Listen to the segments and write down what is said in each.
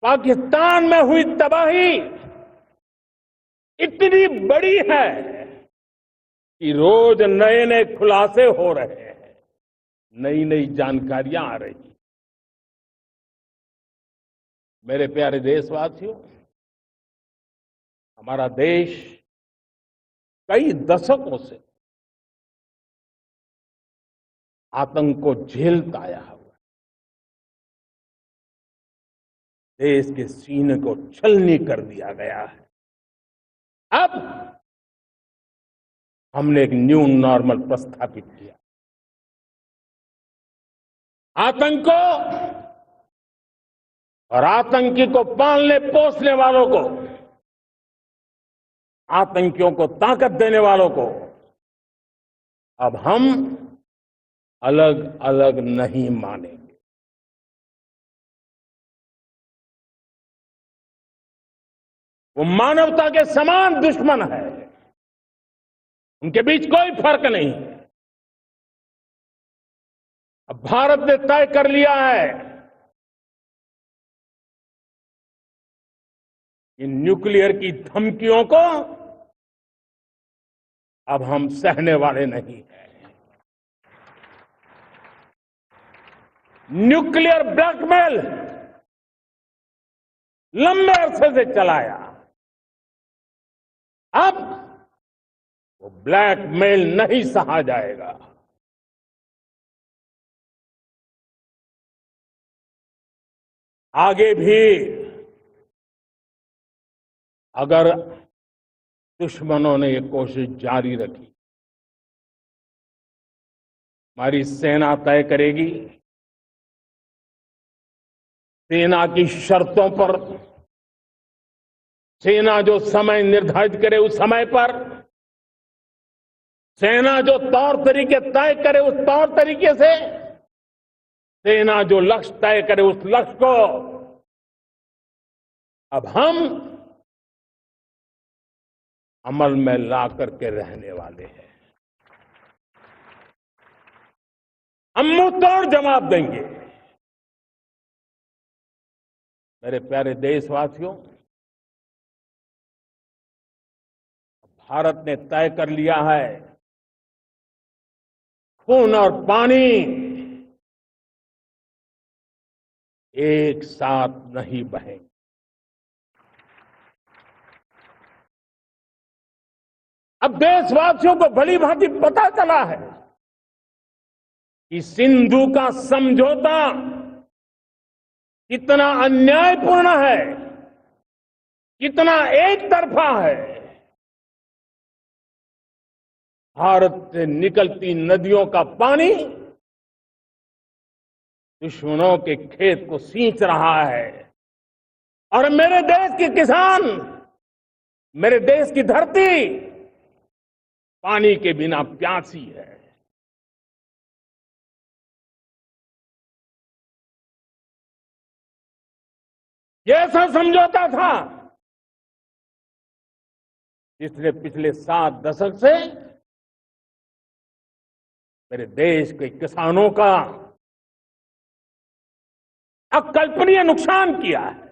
पाकिस्तान में हुई तबाही इतनी बड़ी है कि रोज नए नए खुलासे हो रहे हैं, नई नई जानकारियां आ रही हैं। मेरे प्यारे देशवासियों, हमारा देश कई दशकों से आतंक को झेलता आया हुआ है। देश के सीने को छलनी कर दिया गया है। अब हमने एक न्यू नॉर्मल प्रस्थापित किया। आतंक को और आतंकी को पालने पोसने वालों को, आतंकियों को ताकत देने वालों को अब हम अलग अलग नहीं मानेंगे। वो मानवता के समान दुश्मन है, उनके बीच कोई फर्क नहीं है। अब भारत ने तय कर लिया है कि न्यूक्लियर की धमकियों को अब हम सहने वाले नहीं हैं। न्यूक्लियर ब्लैकमेल लंबे अरसे से चलाया, अब वो ब्लैकमेल नहीं सहा जाएगा। आगे भी अगर दुश्मनों ने ये कोशिश जारी रखी, हमारी सेना तय करेगी, सेना की शर्तों पर, सेना जो समय निर्धारित करे उस समय पर, सेना जो तौर तरीके तय करे उस तौर तरीके से, सेना जो लक्ष्य तय करे उस लक्ष्य को अब हम अमल में ला करके रहने वाले हैं। हम मुंह तोड़ जवाब देंगे। मेरे प्यारे देशवासियों, भारत ने तय कर लिया है, खून और पानी एक साथ नहीं बहेंगे। अब देशवासियों को भली भांति पता चला है कि सिंधु का समझौता कितना अन्यायपूर्ण है, कितना एक तरफा है। भारत से निकलती नदियों का पानी दुश्मनों के खेत को सींच रहा है और मेरे देश के किसान, मेरे देश की धरती पानी के बिना प्यासी है। ये ऐसा समझौता था जिसने पिछले 7 दशक से मेरे देश के किसानों का अकल्पनीय नुकसान किया है।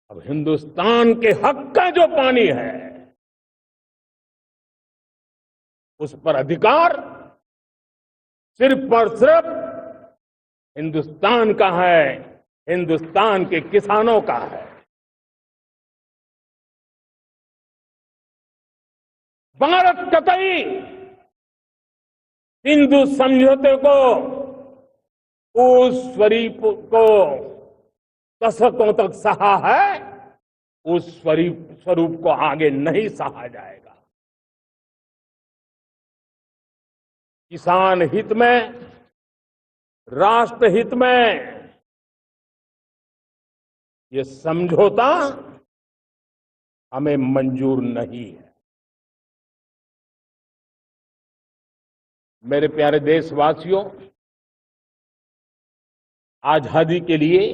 अब हिंदुस्तान के हक का जो पानी है उस पर अधिकार सिर्फ और सिर्फ हिंदुस्तान का है, हिंदुस्तान के किसानों का है। भारत कतई सिंधु समझौते को, उस स्वरूप को दशकों तक सहा है, उस स्वरूप को आगे नहीं सहा जाएगा। किसान हित में, राष्ट्र हित में ये समझौता हमें मंजूर नहीं है। मेरे प्यारे देशवासियों, आजादी के लिए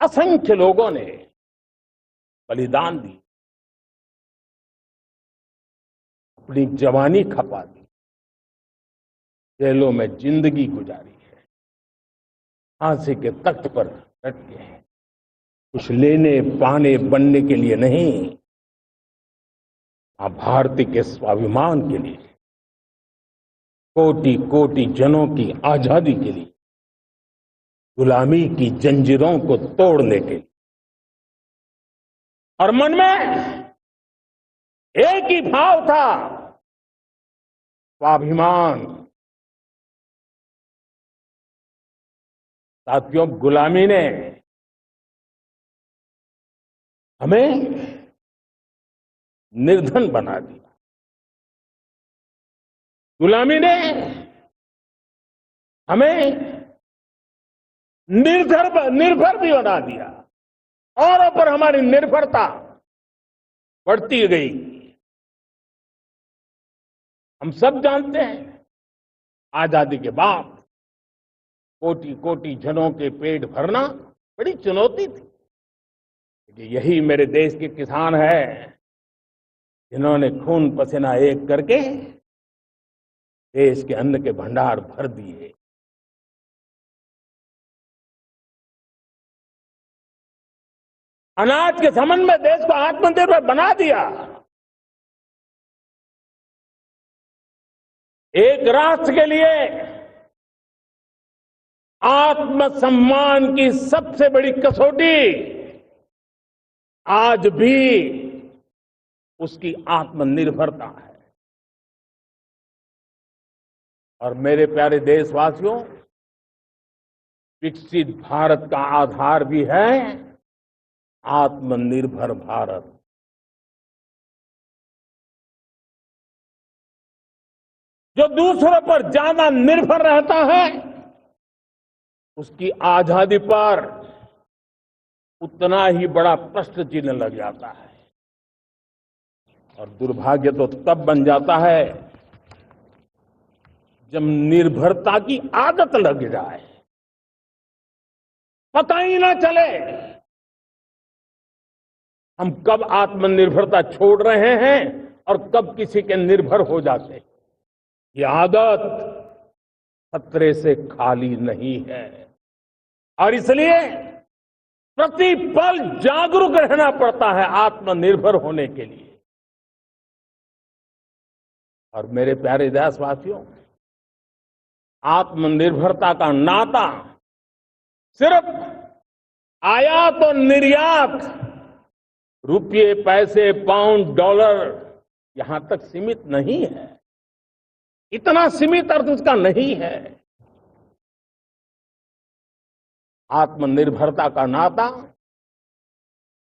असंख्य लोगों ने बलिदान दी, अपनी जवानी खपा दी। जेलों में जिंदगी गुजारी है, फांसी के तख्त पर डट के कुछ लेने पाने बनने के लिए नहीं, मां भारती के स्वाभिमान के लिए, कोटि कोटि जनों की आजादी के लिए, गुलामी की जंजीरों को तोड़ने के लिए। और मन में एक ही भाव था, स्वाभिमान। साथियों, गुलामी ने हमें निर्धन बना दिया, गुलामी ने हमें निर्भर भी बना दिया, औरों पर हमारी निर्भरता बढ़ती गई। हम सब जानते हैं, आजादी के बाद कोटि कोटि जनों के पेट भरना बड़ी चुनौती थी। यही मेरे देश के किसान हैं जिन्होंने खून पसीना एक करके देश के अन्न के भंडार भर दिए। अनाज के संबंध में देश को आत्मनिर्भर बना दिया। एक राष्ट्र के लिए आत्मसम्मान की सबसे बड़ी कसौटी आज भी उसकी आत्मनिर्भरता है। और मेरे प्यारे देशवासियों, विकसित भारत का आधार भी है आत्मनिर्भर भारत। जो दूसरों पर ज्यादा निर्भर रहता है, उसकी आजादी पर उतना ही बड़ा प्रश्न चिन्ह लग जाता है। और दुर्भाग्य तो तब बन जाता है जब निर्भरता की आदत लग जाए, पता ही ना चले हम कब आत्मनिर्भरता छोड़ रहे हैं और कब किसी के निर्भर हो जाते हैं। ये आदत खतरे से खाली नहीं है और इसलिए प्रतिपल जागरूक रहना पड़ता है आत्मनिर्भर होने के लिए। और मेरे प्यारे देशवासियों, आत्मनिर्भरता का नाता सिर्फ आयात और निर्यात, रुपये, पैसे, पाउंड, डॉलर यहां तक सीमित नहीं है। इतना सीमित अर्थ उसका नहीं है। आत्मनिर्भरता का नाता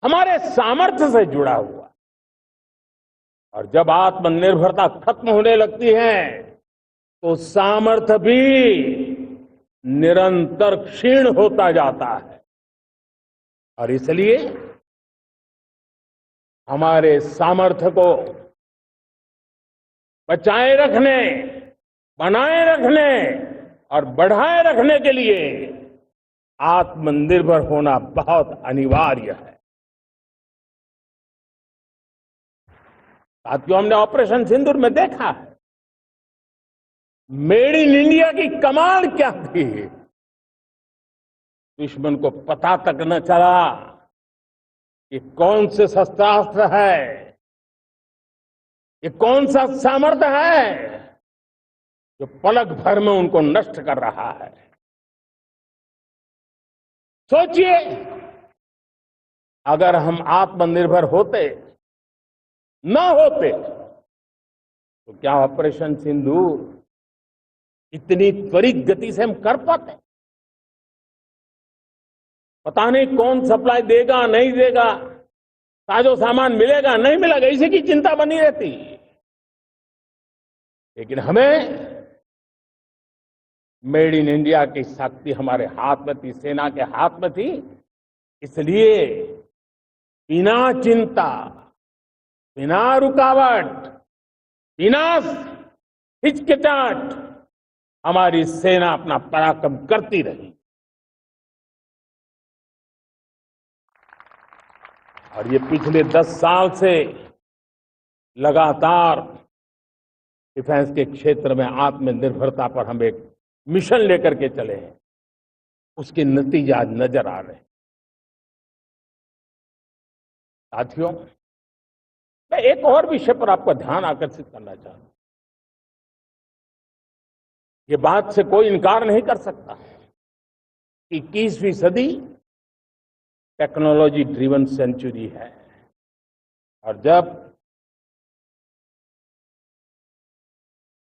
हमारे सामर्थ्य से जुड़ा हुआ। और जब आत्मनिर्भरता खत्म होने लगती है तो सामर्थ्य भी निरंतर क्षीण होता जाता है। और इसलिए हमारे सामर्थ्य को बचाए रखने, बनाए रखने और बढ़ाए रखने के लिए आत्मनिर्भर होना बहुत अनिवार्य है। साथियों, हमने ऑपरेशन सिंदूर में देखा है मेड इन इंडिया की कमाल क्या थी। दुश्मन को पता तक न चला कि कौन से शस्त्रास्त्र है, ये कौन सा सामर्थ्य है जो पलक भर में उनको नष्ट कर रहा है। सोचिए, अगर हम आत्मनिर्भर होते न होते तो क्या ऑपरेशन सिंदूर इतनी त्वरित गति से हम कर पाते? पता नहीं कौन सप्लाई देगा, नहीं देगा, साजो सामान मिलेगा, नहीं मिलेगा, इसी की चिंता बनी रहती। लेकिन हमें मेड इन इंडिया की शक्ति हमारे हाथ में थी, सेना के हाथ में थी। इसलिए बिना चिंता, बिना रुकावट, बिना हिचकिचाहट हमारी सेना अपना पराक्रम करती रही। और ये पिछले 10 साल से लगातार डिफेंस के क्षेत्र में आत्मनिर्भरता पर हम एक मिशन लेकर के चले हैं, उसके नतीजे आज नजर आ रहे हैं। साथियों, मैं एक और विषय पर आपका ध्यान आकर्षित करना चाहता हूं। ये बात से कोई इनकार नहीं कर सकता कि 21वीं सदी टेक्नोलॉजी ड्रिवन सेंचुरी है, और जब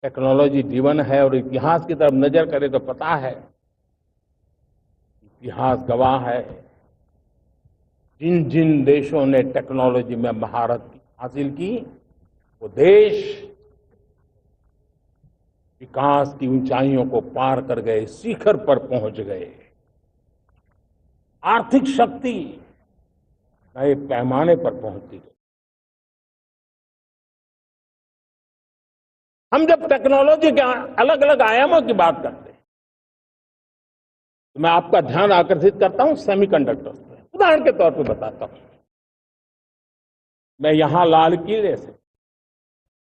टेक्नोलॉजी ड्रिवन है और इतिहास की तरफ नजर करें तो पता है, इतिहास गवाह है, जिन जिन देशों ने टेक्नोलॉजी में महारत हासिल की, वो देश विकास की ऊंचाइयों को पार कर गए, शिखर पर पहुंच गए। आर्थिक शक्ति नए पैमाने पर पहुंचती गई। हम जब टेक्नोलॉजी के अलग अलग आयामों की बात करते हैं तो मैं आपका ध्यान आकर्षित करता हूं सेमीकंडक्टर्स पे। उदाहरण के तौर पे बताता हूं, मैं यहां लाल किले से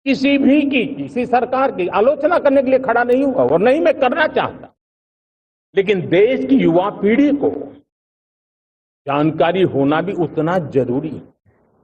किसी सरकार की आलोचना करने के लिए खड़ा नहीं हुआ और नहीं मैं करना चाहता, लेकिन देश की युवा पीढ़ी को जानकारी होना भी उतना जरूरी है।